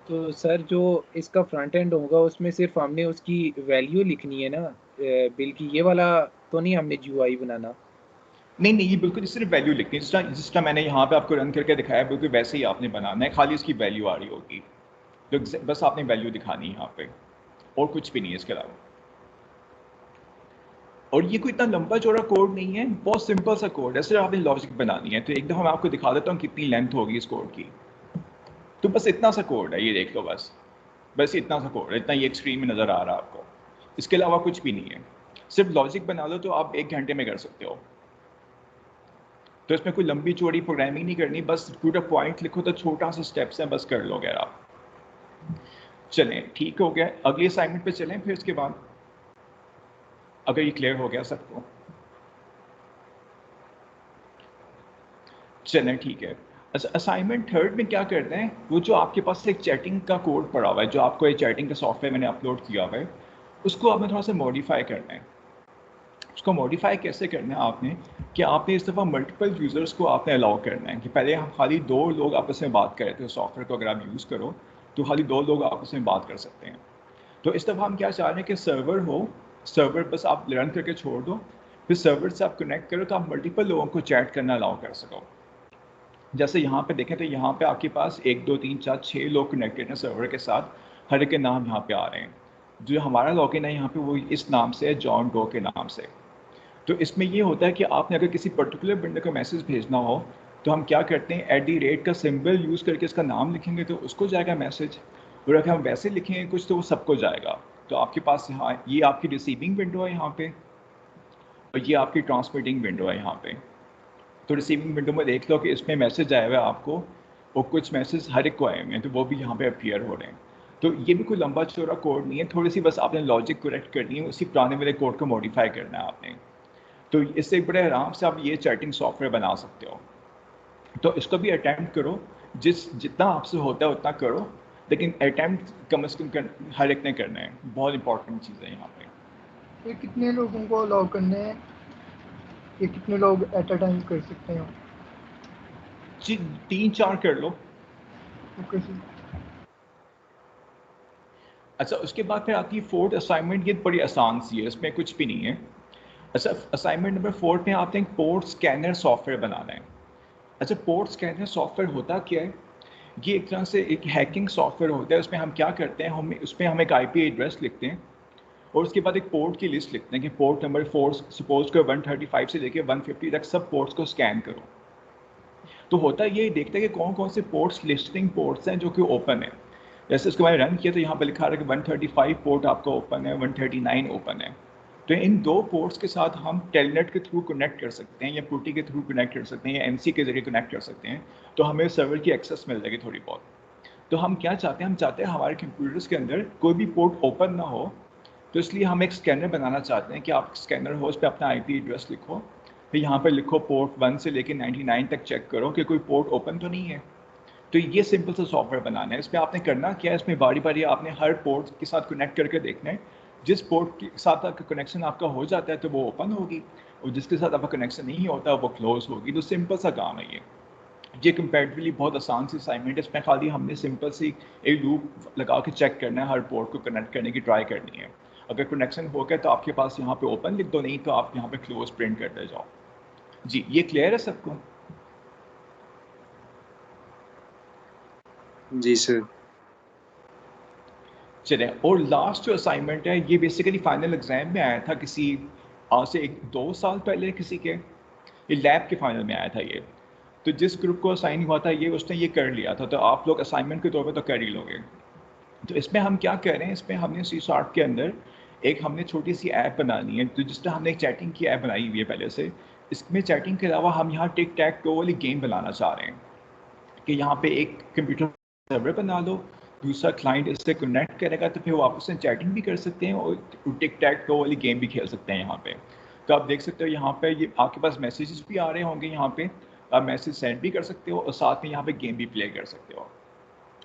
तो सर जो इसका फ्रंट एंड होगा उसमें सिर्फ हमने उसकी वैल्यू लिखनी है ना, बिल की, ये वाला तो नहीं हमने GUI बनाना? नहीं नहीं, ये बिल्कुल सिर्फ वैल्यू लिखनी है। जिस तरह मैंने यहाँ पे आपको रन करके दिखाया, बिल्कुल वैसे ही आपने बनाना है, खाली इसकी वैल्यू आ रही होगी। तो बस आपने वैल्यू दिखानी है यहाँ पे, और कुछ भी नहीं है इसके अलावा। और ये कोई इतना लंबा चौड़ा कोड नहीं है, बहुत सिंपल सा कोड है, सिर्फ आपने लॉजिक बनानी है। तो एक दफ़ा मैं आपको दिखा देता हूँ कितनी लेंथ होगी इस कोड की। तो बस इतना सा कोड है, ये देख लो, बस इतना सा कोड है, इतना ये स्क्रीन में नज़र आ रहा है आपको। इसके अलावा कुछ भी नहीं है, सिर्फ लॉजिक बना लो तो आप 1 घंटे में कर सकते हो। तो इसमें कोई लंबी चौड़ी प्रोग्रामिंग नहीं करनी, बस पूरा पॉइंट लिखो तो छोटा सा स्टेप्स है, बस कर लोगे आप। चलें, ठीक हो गया। अगली असाइनमेंट पे चलें फिर इसके बाद, अगर ये क्लियर हो गया सबको। चलें, ठीक है। अच्छा, असाइनमेंट थर्ड में क्या करते हैं, वो जो आपके पास एक चैटिंग का कोड पड़ा हुआ है, जो आपको ये चैटिंग का सॉफ्टवेयर मैंने अपलोड किया हुआ है, उसको आपने थोड़ा सा मॉडिफाई करना है। उसको मॉडिफाई कैसे करना है आपने, कि आपने इस दफ़ा मल्टीपल यूज़र्स को आपने अलाउ करना है। कि पहले हम खाली 2 लोग आपस में बात कर रहे थे, सॉफ्टवेयर को अगर आप यूज़ करो तो खाली 2 लोग आपस में बात कर सकते हैं। तो इस दफ़ा हम क्या चाह रहे हैं कि सर्वर हो, सर्वर बस आप रन करके छोड़ दो, फिर सर्वर से आप कनेक्ट करो तो आप मल्टीपल लोगों को चैट करना अलाउ कर सको। जैसे यहाँ पे देखें तो यहाँ पे आपके पास 1 2 3 4 6 लोग कनेक्टेड हैं सर्वर के साथ, हर एक के नाम यहाँ पे आ रहे हैं। जो हमारा लॉगिन है यहाँ पे वो इस नाम से है, जॉन डो के नाम से। तो इसमें ये होता है कि आपने अगर किसी पर्टिकुलर बंदे को मैसेज भेजना हो तो हम क्या करते हैं, @ का सिंबल यूज़ करके इसका नाम लिखेंगे तो उसको जाएगा मैसेज, और अगर हम वैसे लिखेंगे कुछ तो वो सबको जाएगा। तो आपके पास यहाँ ये आपकी रिसीविंग विंडो है यहाँ पे, और ये आपकी ट्रांसमिटिंग विंडो है यहाँ पे। तो रिसीविंग विंडो में देख लो कि इसमें मैसेज आया हुआ है आपको, और कुछ मैसेज हर एक को आए हुए हैं, तो वो भी यहाँ पे अपीयर हो रहे हैं। तो ये भी कोई लंबा चौड़ा कोड नहीं है, थोड़ी सी बस आपने लॉजिक करेक्ट करनी है, उसी पुराने वाले कोड को मॉडिफाई करना है आपने। तो इससे बड़े आराम से आप ये चैटिंग सॉफ्टवेयर बना सकते हो। तो इसको भी अटैम्प्ट करो, जितना आपसे होता है उतना करो, लेकिन अटैम्प्ट कम से कम हर एक ने करना है, बहुत इंपॉर्टेंट चीज़ है यहाँ पे। ये कितने लोगों को अलाउ करना है, ये कितने लोग एट अ टाइम कर सकते हैं? जी 3-4 कर लो। Okay sir. अच्छा, उसके बाद फिर आती है 4th असाइनमेंट। ये बड़ी आसान सी है, इसमें कुछ भी नहीं है। अच्छा, असाइनमेंट नंबर 4 में आपने एक पोर्ट स्कैनर सॉफ्टवेयर बनाना है। अच्छा, पोर्ट स्कैनर सॉफ्टवेयर होता क्या है? ये एक तरह से एक हैकिंग सॉफ्टवेयर होता है। उसमें हम क्या करते हैं, हम एक IP एड्रेस लिखते हैं, और उसके बाद एक पोर्ट की लिस्ट लिखते हैं कि पोर्ट नंबर 4 सपोज को 135 से लेकर 150 तक सब पोर्ट्स को स्कैन करो। तो होता ये देखते हैं कि कौन कौन से पोर्ट्स लिस्टिंग पोर्ट्स हैं जो कि ओपन है। जैसे उसको मैंने रन किया तो यहाँ पे लिखा रहा है कि 135 पोर्ट आपका ओपन है, 139 ओपन है। तो इन 2 पोर्ट्स के साथ हम टेलनेट के थ्रू कनेक्ट कर सकते हैं, या पुटी के थ्रू कनेक्ट कर सकते हैं, या MC के जरिए कनेक्ट कर सकते हैं। तो हमें सर्वर की एक्सेस मिल जाएगी थोड़ी बहुत। तो हम क्या चाहते हैं, हम चाहते हैं हमारे कंप्यूटर्स के अंदर कोई भी पोर्ट ओपन ना हो, तो इसलिए हम एक स्कैनर बनाना चाहते हैं कि आप स्कैनर हो, उस पर अपना IP एड्रेस लिखो, फिर यहाँ पर लिखो पोर्ट 1 से लेकर 99 तक चेक करो कि कोई पोर्ट ओपन तो नहीं है। तो ये सिंपल सा सॉफ्टवेयर बनाना है। इसमें आपने करना क्या है, इसमें बारी बारी आपने हर पोर्ट के साथ कनेक्ट करके देखना है। जिस पोर्ट के साथ कनेक्शन आपका हो जाता है तो वो ओपन होगी, और जिसके साथ आपका कनेक्शन नहीं होता वो क्लोज होगी। तो सिंपल सा काम है ये कंपैरेटिवली बहुत आसान सी असाइनमेंट है। इसमें खाली हमने सिंपल सी एक लूप लगा के चेक करना है, हर पोर्ट को कनेक्ट करने की ट्राई करनी है। अगर कनेक्शन हो गया तो आपके पास यहाँ पे ओपन लिख दो, नहीं तो आप यहाँ पे क्लोज प्रिंट करते जाओ। जी, ये क्लियर है सबको? जी सर। चले, और लास्ट जो असाइनमेंट है ये बेसिकली फाइनल एग्जाम में आया था किसी आज से 1-2 साल पहले किसी के, ये लैब के फाइनल में आया था ये। तो जिस ग्रुप को असाइन हुआ था ये, उसने ये कर लिया था, तो आप लोग असाइनमेंट के तौर पे तो कर ही लोगे। तो इसमें हम क्या कर रहे हैं, इसमें हमने C# के अंदर एक हमने छोटी सी ऐप बनानी है, तो जिस तरह हमने एक चैटिंग की ऐप बनाई हुई है पहले से, इसमें चैटिंग के अलावा हम यहाँ टिक टैक टो वाली गेम बनाना चाह रहे हैं कि यहाँ पे एक कंप्यूटर सर्वर बना लो, दूसरा क्लाइंट इससे कनेक्ट करेगा, तो फिर वो आपस में चैटिंग भी कर सकते हैं और टिक टैक टो वाली गेम भी खेल सकते हैं यहाँ पे। तो आप देख सकते हो यहाँ पे ये आपके पास मैसेजेस भी आ रहे होंगे, यहाँ पे आप मैसेज सेंड भी कर सकते हो और साथ में यहाँ पे गेम भी प्ले कर सकते हो।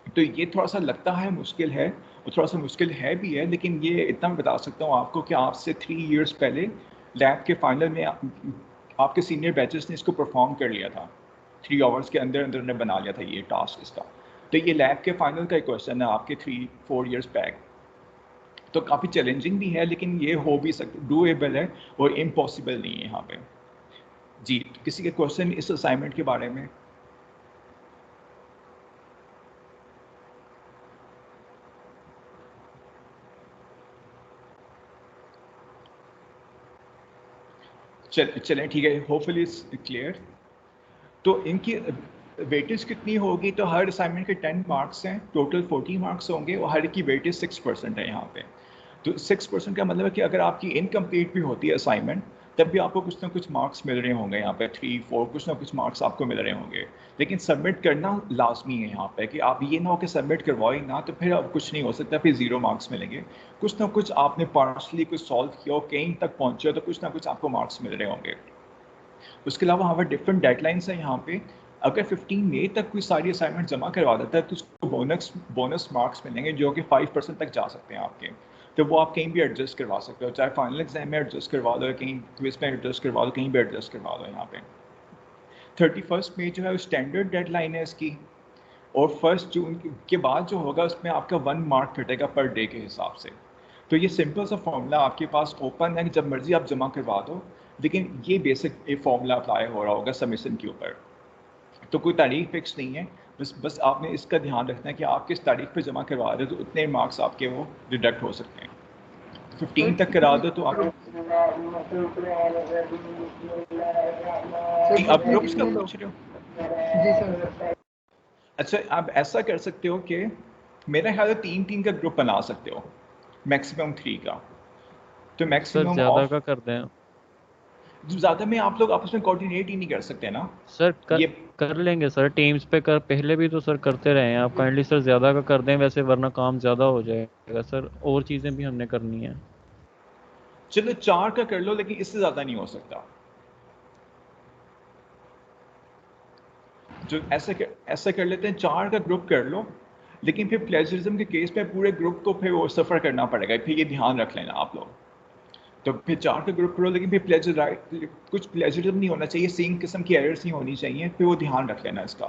तो ये थोड़ा सा लगता है मुश्किल है, और थोड़ा सा मुश्किल है भी है, लेकिन ये इतना मैं बता सकता हूँ आपको कि आपसे 3 इयर्स पहले लैब के फाइनल में आपके सीनियर बैचेस ने इसको परफॉर्म कर लिया था। 3 आवर्स के अंदर अंदर ने बना लिया था ये टास्क इसका। तो ये लैब के फाइनल का एक क्वेश्चन है आपके 3-4 इयर्स बैक। तो काफ़ी चैलेंजिंग भी है, लेकिन ये हो भी सकता, डूएबल है और इम्पॉसिबल नहीं है यहाँ पे। जी, किसी के क्वेश्चन इस असाइनमेंट के बारे में? चलें ठीक है, होपफुली इट्स क्लियर। तो इनकी वेटेज कितनी होगी, तो हर असाइनमेंट के 10 मार्क्स हैं, टोटल 40 मार्क्स होंगे, और हर की वेटेज 6% है यहाँ पे। तो 6% का मतलब है कि अगर आपकी इनकम्प्लीट भी होती है असाइनमेंट, तब भी आपको कुछ ना कुछ मार्क्स मिल रहे होंगे यहाँ पे, 3-4 कुछ ना कुछ मार्क्स आपको मिल रहे होंगे। लेकिन सबमिट करना लाजमी है यहाँ पे, कि आप ये ना हो कि सबमिट करवाओ ही ना, तो फिर अब कुछ नहीं हो सकता, फिर 0 मार्क्स मिलेंगे। कुछ ना कुछ आपने पार्शली कुछ सॉल्व किया हो, कहीं तक पहुँचे हो, तो कुछ ना कुछ आपको मार्क्स मिल रहे होंगे। उसके अलावा हमारे डिफरेंट डेडलाइंस हैं यहाँ पे। अगर 15 मई तक कोई सारी असाइनमेंट जमा करवा देता है तो उसको बोनस मार्क्स मिलेंगे, जो कि 5% तक जा सकते हैं आपके। तो वो आप कहीं भी एडजस्ट करवा सकते हो, चाहे फाइनल एग्जाम में एडजस्ट करवा लो, कहीं क्विज में एडजस्ट करवा लो, कहीं भी एडजस्ट करवा लो यहाँ पे। 31 मई जो है स्टैंडर्ड डेडलाइन है इसकी, और 1 जून के बाद जो होगा उसमें आपका 1 मार्क कटेगा पर डे के हिसाब से। तो ये सिंपल सा फॉर्मूला आपके पास ओपन है कि जब मर्जी आप जमा करवा दो, लेकिन ये बेसिक एक फॉर्मूला अप्लाई हो रहा होगा सबमिशन के ऊपर। तो कोई तारीख फिक्स नहीं है, बस आपने इसका ध्यान रखना है कि आप किस तारीख पे जमा करवा रहे हो, तो उतने मार्क्स आपके वो डिडक्ट हो सकते हैं। 15 तक करा दो तो आप सर आप कितने ग्रुप्स का कितने लोग? पूछ रहे हो? जी सर। अच्छा, आप ऐसा कर सकते हो कि मेरा ख्याल है 3-3 का ग्रुप बना सकते हो, मैक्सिमम 3 का। तो सर मैक्सिमम ज्यादा ऑफ का कर दें। ज़्यादा में आप लोग आपस में कोऑर्डिनेट ही नहीं कर सकते ना। सर ये कर लेंगे सर, टीम्स पे कर, पहले भी तो सर करते रहे हैं। आप काइंडली सर ज्यादा का कर दें वैसे, वरना काम ज्यादा हो जाएगा सर, और चीजें भी हमने करनी है। चलो 4 का कर लो, लेकिन इससे ज़्यादा नहीं हो सकता। जो ऐसा कर लेते हैं, 4 का ग्रुप कर लो, लेकिन फिर प्लेजरिज्म के केस में पूरे ग्रुप को फिर वो सफ़र करना पड़ेगा, फिर ये ध्यान रख लेना आप लोग। तो फिर 4 का ग्रुप करो, लेकिन फिर कुछ प्लेजरिज्म नहीं होना चाहिए, सेम किस्म की एरर्स नहीं होनी चाहिए, फिर वो ध्यान रख लेना इसका।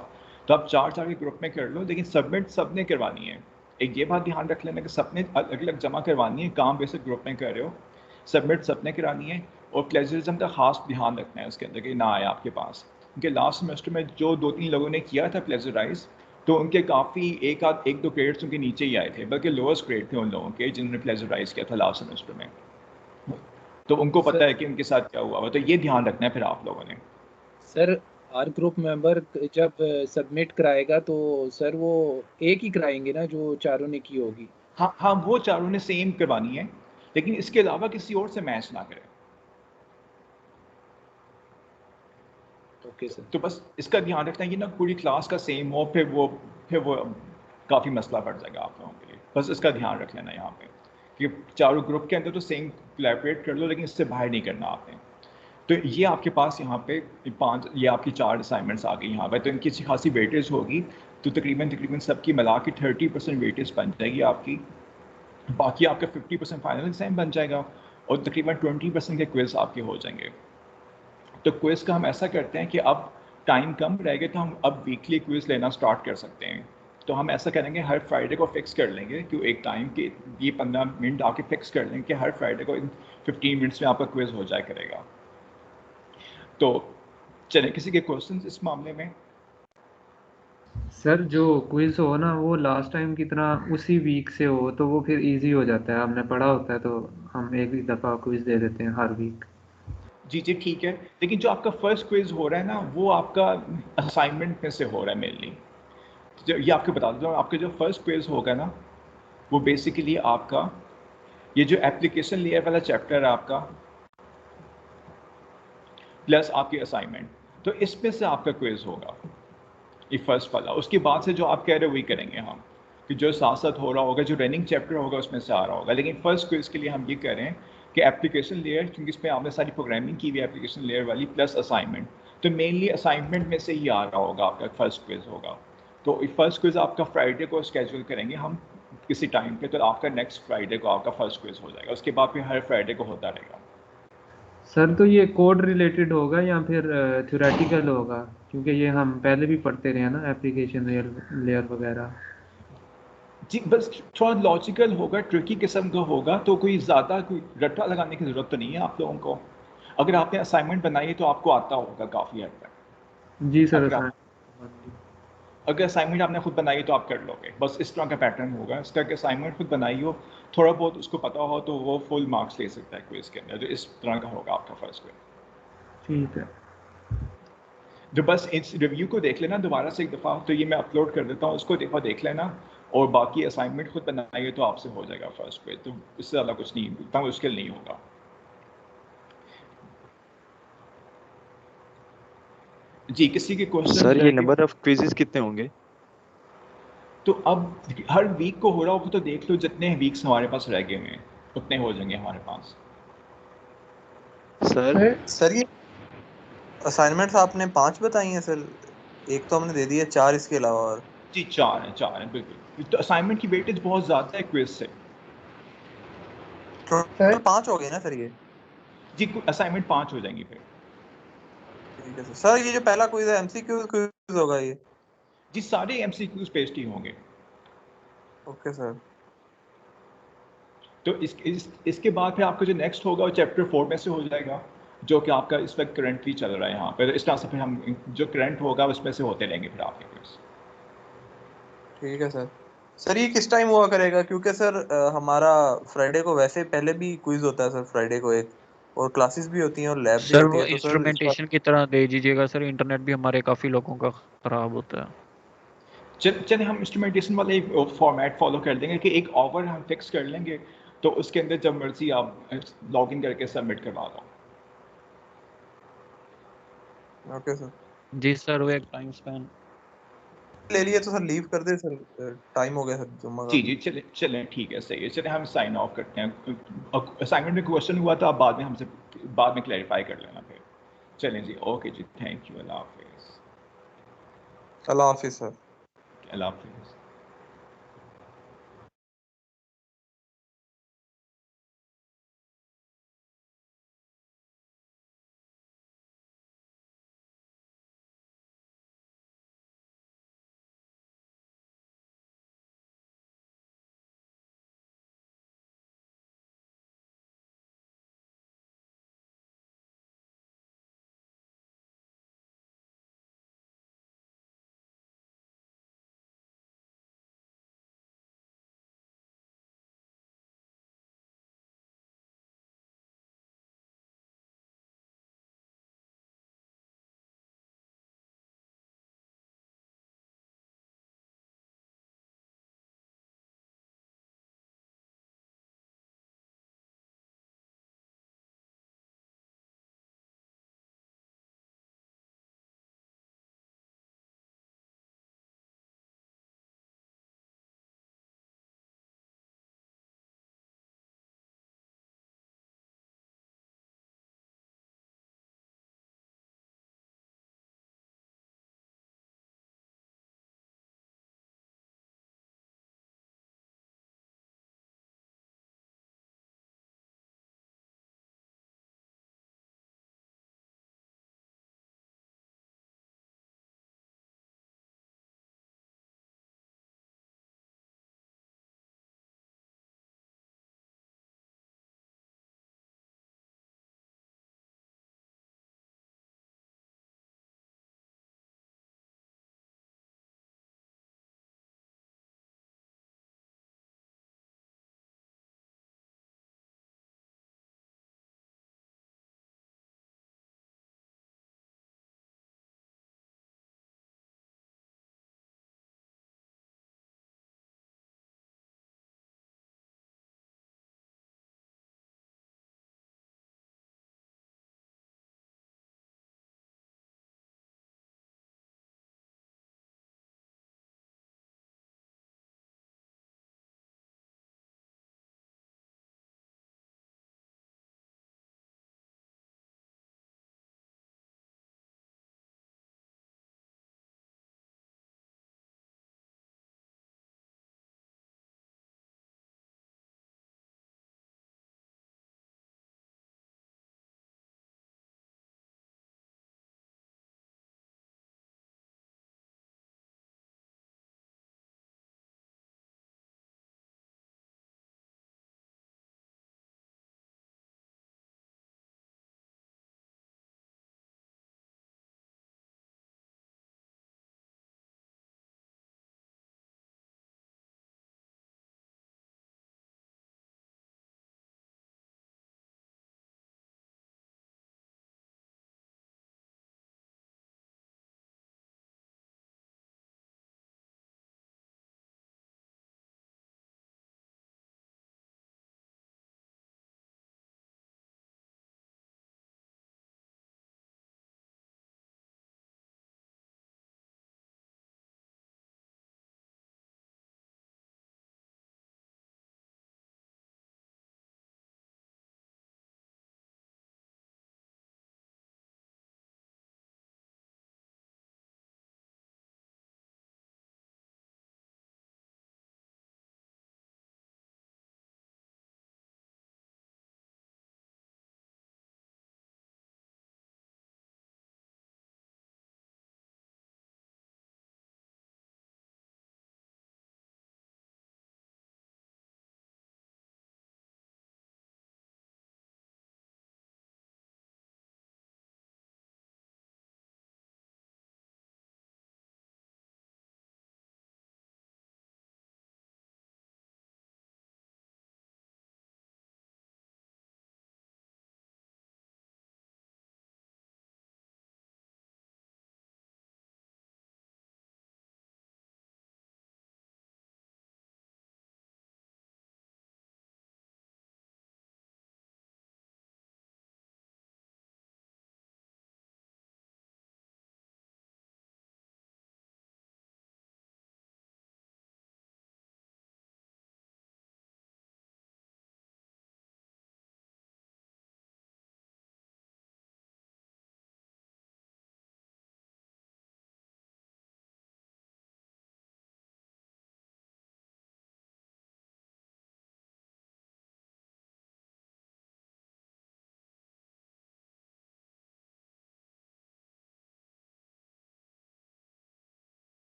तो आप 4-4 के ग्रुप में कर लो, लेकिन सबमिट सबने करवानी है। एक ये बात ध्यान रख लेना कि सबने अलग अलग जमा करवानी है, काम बेसिक ग्रुप में कर रहे हो, सबमिट सबने करानी है। और प्लेजरिज्म का खास ध्यान रखना है उसके अंदर कि ना आए आपके पास, क्योंकि लास्ट सेमेस्टर में जो 2-3 लोगों ने किया था प्लेजराइज, तो उनके काफ़ी एक दो ग्रेड्स उनके नीचे ही आए थे, बल्कि लोएस्ट ग्रेड थे उन लोगों के जिन्होंने प्लेजराइज किया था लास्ट सेमेस्टर में। तो उनको सर पता है कि उनके साथ क्या हुआ, तो ये ध्यान रखना है फिर आप लोगों ने। सर हर ग्रुप मेंबर जब सबमिट कराएगा तो सर वो एक ही कराएंगे ना जो चारों ने की होगी? हाँ हाँ, वो चारों ने सेम करवानी है, लेकिन इसके अलावा किसी और से मैच ना करें। Okay sir. तो बस इसका ध्यान रखना है कि ना पूरी क्लास का सेम हो, फिर वो काफ़ी मसला पड़ जाएगा आप लोगों के लिए। बस इसका ध्यान रख लेना यहाँ पे कि चारों ग्रुप के अंदर तो सेम कोलैबोरेट कर लो, लेकिन इससे बाहर नहीं करना आपने। तो ये आपके पास यहाँ पे 5, ये आपकी 4 असाइनमेंट्स आ गई यहाँ पे, तो इनकी अच्छी खासी वेटेज होगी, तो तकरीबन सबकी मिला के 30% वेटेज बन जाएगी आपकी। बाकी आपका 50% फाइनल एग्जाम बन जाएगा, और तकरीबन 20% के क्विज आपके हो जाएंगे। तो क्विज का हम ऐसा करते हैं कि अब टाइम कम रहेगा, तो हम अब वीकली क्विज लेना स्टार्ट कर सकते हैं। तो हम ऐसा करेंगे, हर फ्राइडे को फिक्स कर लेंगे कि एक टाइम के ये 15 मिनट आके फिक्स कर लेंगे कि हर फ्राइडे को इन 15 मिनट्स में आपका क्विज हो जाया करेगा। तो चलें, किसी के क्वेश्चंस इस मामले में? सर जो क्विज हो ना वो लास्ट टाइम की तरह उसी वीक से हो तो वो फिर इजी हो जाता है, हमने पढ़ा होता है तो हम एक ही दफ़ा क्विज दे देते हैं हर वीक। जी जी ठीक है, लेकिन जो आपका फर्स्ट क्विज हो रहा है ना, वो आपका असाइनमेंट में से हो रहा है मेनली। जो ये आपको बता देता हूँ, आपका जो फर्स्ट क्विज होगा ना, वो बेसिकली आपका ये जो एप्लीकेशन लेयर वाला चैप्टर है आपका, प्लस आपकी असाइनमेंट, तो इसमें से आपका क्विज होगा ये फर्स्ट वाला। उसके बाद से जो आप कह रहे हो वही करेंगे हम, कि जो साथ साथ हो रहा होगा, जो रनिंग चैप्टर होगा उसमें से आ रहा होगा। लेकिन फर्स्ट क्विज के लिए हम ये कह रहे हैं कि एप्लीकेशन लेयर, क्योंकि इसमें आपने सारी प्रोग्रामिंग की हुई है एप्लीकेशन लेयर वाली, प्लस असाइनमेंट, तो मेनली असाइनमेंट में से ही आ रहा होगा आपका फर्स्ट क्विज होगा। तो फर्स्ट क्विज आपका फ्राइडे को स्केड्यूल करेंगे हम किसी टाइम पे, तो आपका नेक्स्ट फ्राइडे को आपका फर्स्ट क्विज हो जाएगा, उसके बाद फिर हर फ्राइडे को होता रहेगा। सर तो ये कोड रिलेटेड होगा या फिर थ्योरेटिकल होगा, क्योंकि ये हम पहले भी पढ़ते रहे हैं ना एप्लीकेशन लेयर वगैरह। जी बस थोड़ा लॉजिकल होगा, ट्रिकी किस्म का होगा, तो कोई ज़्यादा कोई रट्टा लगाने की ज़रूरत तो नहीं है आप लोगों को। अगर आपने असाइनमेंट बनाई है तो आपको आता होगा काफ़ी हद तक। जी सर अगर आप अगर असाइनमेंट आपने खुद बनाई है तो आप कर लोगे, बस इस तरह का पैटर्न होगा इसका कि असाइनमेंट खुद बनाई हो, थोड़ा बहुत उसको पता हो, तो वो फुल मार्क्स ले सकता है क्विज के अंदर। तो इस तरह का होगा आपका फर्स्ट क्विज। ठीक है। जो बस इस रिव्यू को देख लेना दोबारा से एक दफ़ा, तो ये मैं अपलोड कर देता हूँ, उसको देखो देख लेना, और बाकी असाइनमेंट खुद बनाइए तो आपसे हो जाएगा फर्स्ट पे। तो इससे ज़्यादा कुछ नहीं, इतना मुश्किल नहीं होगा। जी, किसी के क्वेश्चन सर रह ये गए? नंबर ऑफ क्विजेस कितने होंगे? तो अब हर वीक को हो रहा होगा तो देख लो, जितने वीक्स हमारे पास रह गए हैं उतने हो जाएंगे हमारे पास। सर ये असाइनमेंट्स आपने 5 बताई हैं सर, एक तो हमने दे दी है 4 इसके अलावा और। जी 4 हैं बिल्कुल। तो असाइनमेंट की वेटेज बहुत ज़्यादा है क्विज से। टोटल 5 हो गए ना सर ये? जी असाइनमेंट 5 हो जाएंगी फिर। ठीक है सर। सर ये जो पहला क्विज है एमसीक्यू क्विज होगा ये? जी सारे एमसीक्यूज पेस्ट ही होंगे। Okay sir. तो इसके बाद फिर आपका जो नेक्स्ट होगा वो चैप्टर 4 में से हो जाएगा, जो कि आपका इस वक्त करंटली चल रहा है यहाँ पे। तो इस तरह से फिर हम जो करंट होगा उसमें से होते रहेंगे फिर आपके क्विज। ठीक है सर। सर ये किस टाइम हुआ करेगा? क्योंकि सर हमारा फ्राइडे को वैसे पहले भी क्विज होता है सर, फ्राइडे को एक, और क्लासेस भी होती हैं और लैब भी सर होती वो है, तो सर इस बार इंस्ट्रूमेंटेशन की तरह दे दीजिएगा सर, इंटरनेट भी हमारे काफ़ी लोगों का ख़राब होता है। चले हम इंस्ट्रूमेंटेशन वाले एक फॉर्मेट फॉलो कर देंगे कि एक आवर हम फिक्स कर लेंगे, तो उसके अंदर जब मर्जी आप लॉग इन करके सबमिट करवा दो। Okay sir. जी सर, वो एक टाइम स्पैन। ले लिए तो सर लीव कर दे सर, टाइम हो गया सर जुम्मा का। जी चले चले ठीक है, सही है, चले हम साइन ऑफ करते हैं। असाइनमेंट में क्वेश्चन हुआ था, आप बाद में हमसे बाद में क्लैरिफाई कर लेना फिर। चलें जी, ओके जी, थैंक यू, अल्लाह हाफिज़। अल्लाह हाफिज़ सर। अल्लाह हाफिज़।